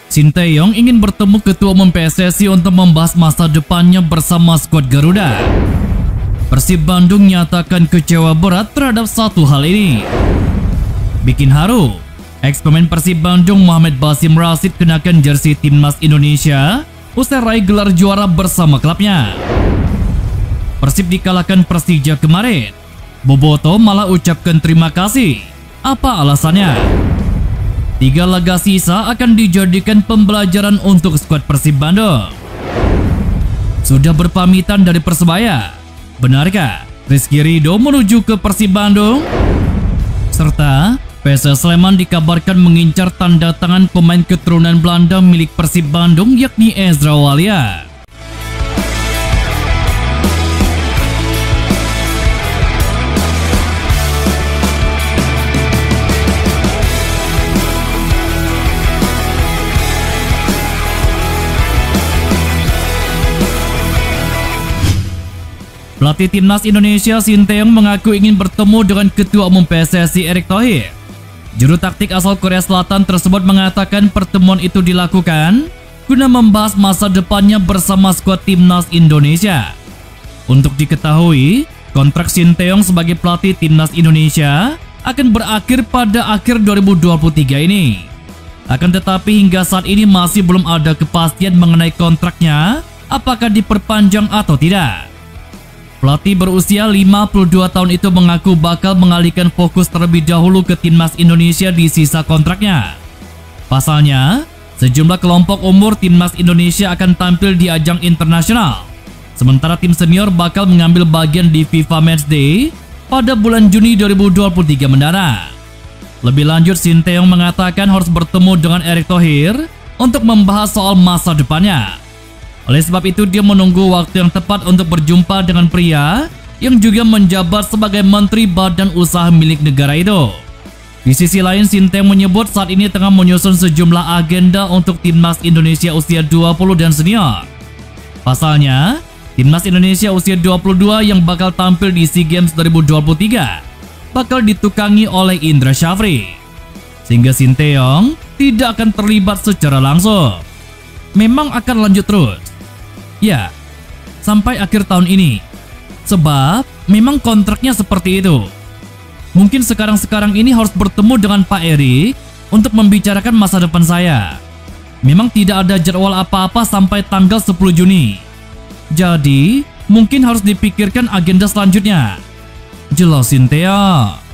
Sinteyong ingin bertemu Ketua Umum PSSI untuk membahas masa depannya bersama skuad Garuda. Persib Bandung nyatakan kecewa berat terhadap satu hal ini. Bikin haru, ex-pemain Persib Bandung Mohamed Basim Rashid kenakan jersey Timnas Indonesia usai raih gelar juara bersama klubnya. Persib dikalahkan Persija kemarin. Boboto malah ucapkan terima kasih. Apa alasannya? 3 laga sisa akan dijadikan pembelajaran untuk skuad Persib Bandung. Sudah berpamitan dari Persebaya. Benarkah Rizky Ridho menuju ke Persib Bandung? Serta PSS Sleman dikabarkan mengincar tanda tangan pemain keturunan Belanda milik Persib Bandung yakni Ezra Walian. Pelatih Timnas Indonesia Sinteyong mengaku ingin bertemu dengan Ketua Umum PSSI Erick Thohir. Juru taktik asal Korea Selatan tersebut mengatakan pertemuan itu dilakukan guna membahas masa depannya bersama skuad Timnas Indonesia. Untuk diketahui, kontrak Sinteyong sebagai pelatih Timnas Indonesia akan berakhir pada akhir 2023 ini. Akan tetapi hingga saat ini masih belum ada kepastian mengenai kontraknya apakah diperpanjang atau tidak. Pelatih berusia 52 tahun itu mengaku bakal mengalihkan fokus terlebih dahulu ke Timnas Indonesia di sisa kontraknya. Pasalnya, sejumlah kelompok umur Timnas Indonesia akan tampil di ajang internasional. Sementara tim senior bakal mengambil bagian di FIFA Matchday pada bulan Juni 2023 mendatang. Lebih lanjut, Sinteyong mengatakan harus bertemu dengan Erick Thohir untuk membahas soal masa depannya. Oleh sebab itu, dia menunggu waktu yang tepat untuk berjumpa dengan pria yang juga menjabat sebagai Menteri Badan Usaha milik negara itu. Di sisi lain, Sinteyong menyebut saat ini tengah menyusun sejumlah agenda untuk Timnas Indonesia usia 20 dan senior. Pasalnya, Timnas Indonesia usia 22 yang bakal tampil di SEA Games 2023 bakal ditukangi oleh Indra Syafri. Sehingga Sinteyong tidak akan terlibat secara langsung. Memang akan lanjut terus. Ya, sampai akhir tahun ini. Sebab memang kontraknya seperti itu. Mungkin sekarang ini harus bertemu dengan Pak Erick untuk membicarakan masa depan saya. Memang tidak ada jadwal apa-apa sampai tanggal 10 Juni. Jadi, mungkin harus dipikirkan agenda selanjutnya. Jelas Sinteyong.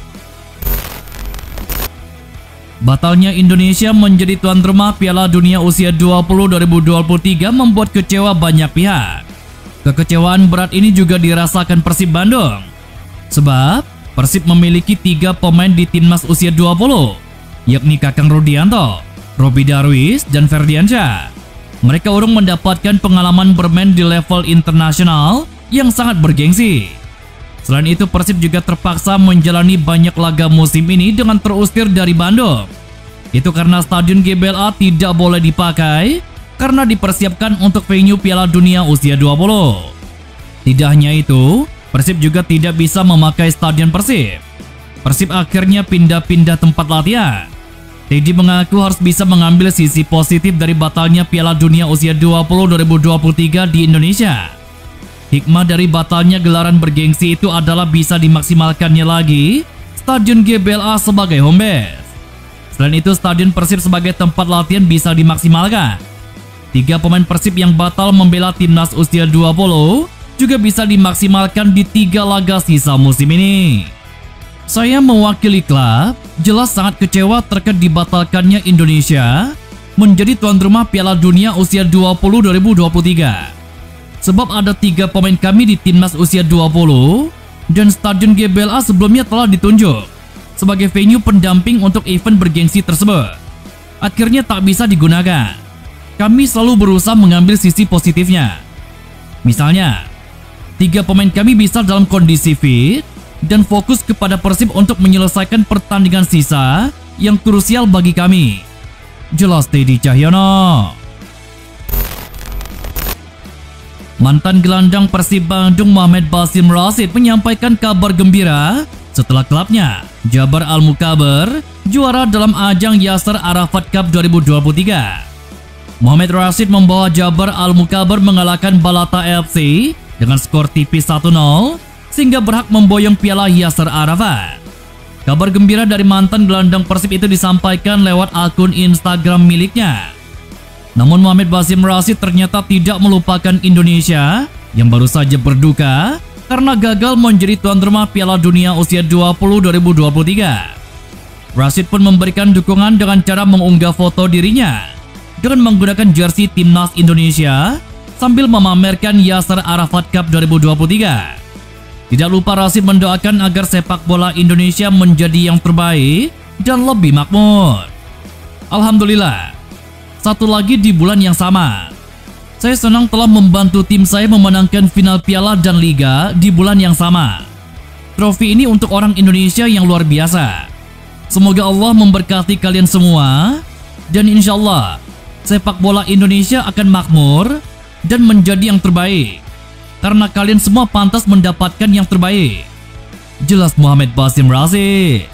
Batalnya Indonesia menjadi tuan rumah Piala Dunia Usia 20 2023 membuat kecewa banyak pihak. Kekecewaan berat ini juga dirasakan Persib Bandung. Sebab Persib memiliki 3 pemain di Timnas Usia 20, yakni Kakang Rudianto, Robby Darwish, dan Ferdiansyah. Mereka urung mendapatkan pengalaman bermain di level internasional yang sangat bergengsi. Selain itu, Persib juga terpaksa menjalani banyak laga musim ini dengan terusir dari Bandung. Itu karena Stadion GBLA tidak boleh dipakai karena dipersiapkan untuk venue Piala Dunia Usia 20. Tidak hanya itu, Persib juga tidak bisa memakai Stadion Persib. Persib akhirnya pindah-pindah tempat latihan. Teddy mengaku harus bisa mengambil sisi positif dari batalnya Piala Dunia Usia 20 2023 di Indonesia. Hikmah dari batalnya gelaran bergengsi itu adalah bisa dimaksimalkannya lagi Stadion GBLA sebagai home base. Selain itu, Stadion Persib sebagai tempat latihan bisa dimaksimalkan. 3 pemain Persib yang batal membela Timnas Usia 20 juga bisa dimaksimalkan di 3 laga sisa musim ini. Saya mewakili klub, jelas sangat kecewa terkait dibatalkannya Indonesia menjadi tuan rumah Piala Dunia Usia 20 2023. Sebab ada 3 pemain kami di Timnas Usia 20 dan Stadion GBLA sebelumnya telah ditunjuk sebagai venue pendamping untuk event bergengsi tersebut. Akhirnya tak bisa digunakan. Kami selalu berusaha mengambil sisi positifnya. Misalnya, 3 pemain kami bisa dalam kondisi fit dan fokus kepada Persib untuk menyelesaikan pertandingan sisa yang krusial bagi kami. Jelas Teddy Cahyono. Mantan gelandang Persib Bandung Mohamed Basim Rashid menyampaikan kabar gembira setelah klubnya Jabar Al-Mukhabir juara dalam ajang Yasser Arafat Cup 2023. Muhammad Rashid membawa Jabar Al-Mukabar mengalahkan Balata FC dengan skor tipis 1-0 sehingga berhak memboyong piala Yasser Arafat. Kabar gembira dari mantan gelandang Persib itu disampaikan lewat akun Instagram miliknya. Namun Muhammad Basim Rashid ternyata tidak melupakan Indonesia yang baru saja berduka karena gagal menjadi tuan rumah Piala Dunia Usia 20 2023. Rashid pun memberikan dukungan dengan cara mengunggah foto dirinya dengan menggunakan jersey Timnas Indonesia sambil memamerkan Yasser Arafat Cup 2023. Tidak lupa Rashid mendoakan agar sepak bola Indonesia menjadi yang terbaik dan lebih makmur. Alhamdulillah, satu lagi di bulan yang sama. Saya senang telah membantu tim saya memenangkan final piala dan liga di bulan yang sama. Trofi ini untuk orang Indonesia yang luar biasa. Semoga Allah memberkati kalian semua dan insya Allah sepak bola Indonesia akan makmur dan menjadi yang terbaik karena kalian semua pantas mendapatkan yang terbaik. Jelas Muhammad Basim Rashid.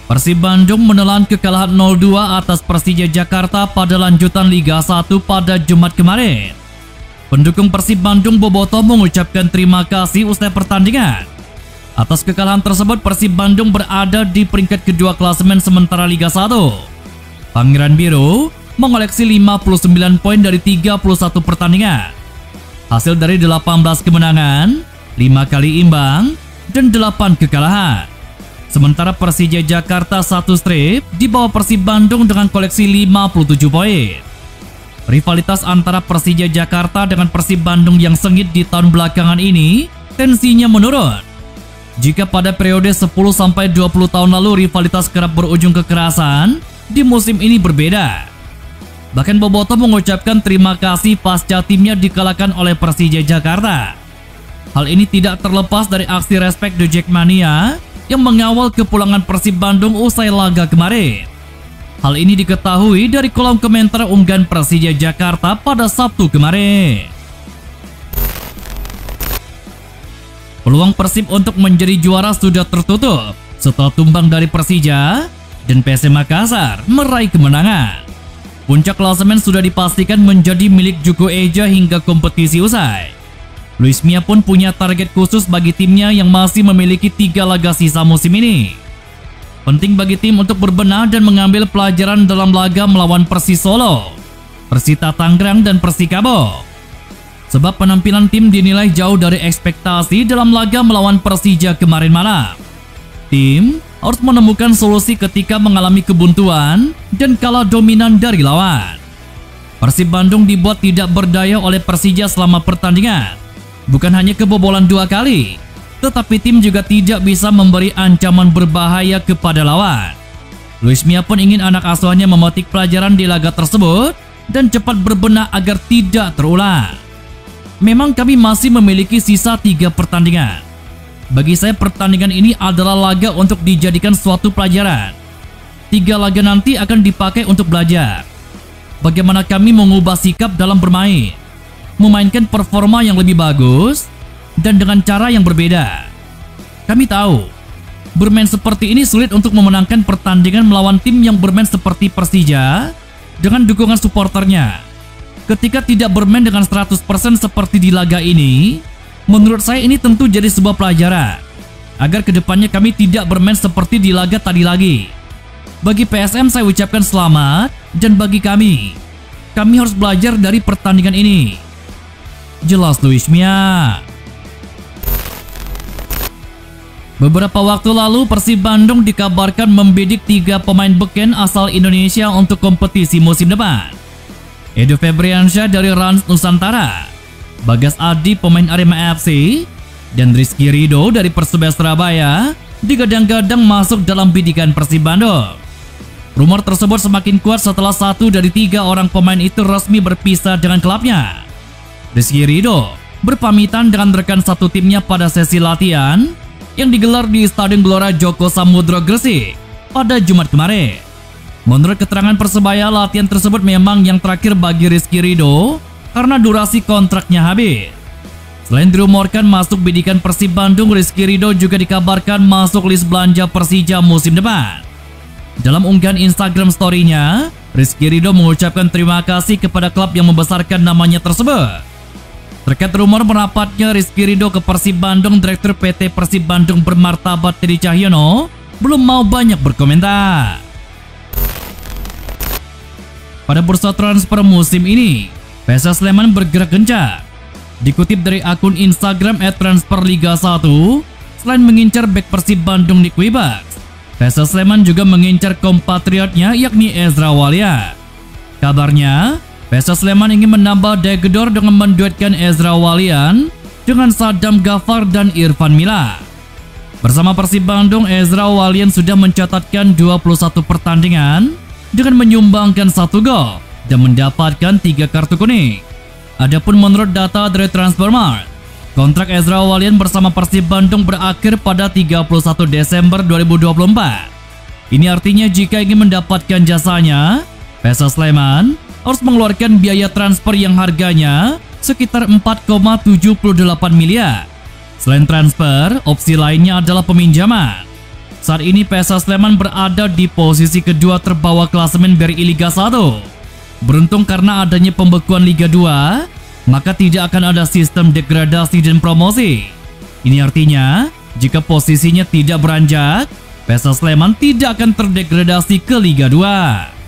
Persib Bandung menelan kekalahan 0-2 atas Persija Jakarta pada lanjutan Liga 1 pada Jumat kemarin. Pendukung Persib Bandung bobotoh mengucapkan terima kasih usai pertandingan. Atas kekalahan tersebut, Persib Bandung berada di peringkat kedua klasemen sementara Liga 1. Pangeran Biru mengoleksi 59 poin dari 31 pertandingan. Hasil dari 18 kemenangan, 5 kali imbang, dan 8 kekalahan. Sementara Persija Jakarta satu strip di bawah Persib Bandung dengan koleksi 57 poin. Rivalitas antara Persija Jakarta dengan Persib Bandung yang sengit di tahun belakangan ini tensinya menurun. Jika pada periode 10-20 tahun lalu rivalitas kerap berujung kekerasan, di musim ini berbeda. Bahkan bobotoh mengucapkan terima kasih pasca timnya dikalahkan oleh Persija Jakarta. Hal ini tidak terlepas dari aksi Respect the Jackmania yang mengawal kepulangan Persib Bandung usai laga kemarin. Hal ini diketahui dari kolom komentar unggahan Persija Jakarta pada Sabtu kemarin. Peluang Persib untuk menjadi juara sudah tertutup setelah tumbang dari Persija dan PSM Makassar meraih kemenangan. Puncak klasemen sudah dipastikan menjadi milik Juko Eja hingga kompetisi usai. Luis Mia pun punya target khusus bagi timnya yang masih memiliki 3 laga sisa musim ini. Penting bagi tim untuk berbenah dan mengambil pelajaran dalam laga melawan Persis Solo, Persita Tangerang, dan Persikabo. Sebab penampilan tim dinilai jauh dari ekspektasi dalam laga melawan Persija kemarin malam. Tim harus menemukan solusi ketika mengalami kebuntuan dan kalah dominan dari lawan. Persib Bandung dibuat tidak berdaya oleh Persija selama pertandingan. Bukan hanya kebobolan 2 kali, tetapi tim juga tidak bisa memberi ancaman berbahaya kepada lawan. Luis Mia pun ingin anak asuhannya memetik pelajaran di laga tersebut dan cepat berbenah agar tidak terulang. Memang kami masih memiliki sisa 3 pertandingan. Bagi saya pertandingan ini adalah laga untuk dijadikan suatu pelajaran. 3 laga nanti akan dipakai untuk belajar bagaimana kami mengubah sikap dalam bermain, memainkan performa yang lebih bagus dan dengan cara yang berbeda. Kami tahu bermain seperti ini sulit untuk memenangkan pertandingan melawan tim yang bermain seperti Persija dengan dukungan suporternya. Ketika tidak bermain dengan 100% seperti di laga ini, menurut saya ini tentu jadi sebuah pelajaran agar kedepannya kami tidak bermain seperti di laga tadi lagi. Bagi PSM saya ucapkan selamat, dan bagi kami harus belajar dari pertandingan ini. Jelas Luis Mia. Beberapa waktu lalu Persib Bandung dikabarkan membidik 3 pemain beken asal Indonesia untuk kompetisi musim depan. Edo Febriansyah dari Rans Nusantara, Bagas Adi pemain Arema FC, dan Rizky Ridho dari Persebaya Surabaya digadang-gadang masuk dalam bidikan Persib Bandung. Rumor tersebut semakin kuat setelah 1 dari 3 orang pemain itu resmi berpisah dengan klubnya. Rizky Ridho berpamitan dengan rekan satu timnya pada sesi latihan yang digelar di Stadion Gelora Joko Samudro Gresik pada Jumat kemarin. Menurut keterangan Persebaya, latihan tersebut memang yang terakhir bagi Rizky Ridho karena durasi kontraknya habis. Selain dirumorkan masuk bidikan Persib Bandung, Rizky Ridho juga dikabarkan masuk list belanja Persija musim depan. Dalam unggahan Instagram story-nya, Rizky Ridho mengucapkan terima kasih kepada klub yang membesarkan namanya tersebut. Terkait rumor merapatnya Rizky Ridho ke Persib Bandung, Direktur PT Persib Bandung bermartabat Teddy Cahyono belum mau banyak berkomentar. Pada bursa transfer musim ini, PSS Sleman bergerak gencar. Dikutip dari akun Instagram @transferliga1, selain mengincar bek Persib Bandung Nick Wibaks, PSS Sleman juga mengincar kompatriotnya yakni Ezra Walian. Kabarnya, PSS Sleman ingin menambah daya gedor dengan menduetkan Ezra Walian dengan Sadam Ghaffar dan Irfan Mila. Bersama Persib Bandung, Ezra Walian sudah mencatatkan 21 pertandingan dengan menyumbangkan 1 gol dan mendapatkan 3 kartu kuning. Adapun menurut data dari Transfermarkt, kontrak Ezra Walian bersama Persib Bandung berakhir pada 31 Desember 2024. Ini artinya jika ingin mendapatkan jasanya, PSS Sleman harus mengeluarkan biaya transfer yang harganya sekitar 4,78 miliar. Selain transfer, opsi lainnya adalah peminjaman. Saat ini PSS Sleman berada di posisi kedua terbawah klasemen BRI Liga 1. Beruntung karena adanya pembekuan Liga 2, maka tidak akan ada sistem degradasi dan promosi. Ini artinya, jika posisinya tidak beranjak, PSS Sleman tidak akan terdegradasi ke Liga 2.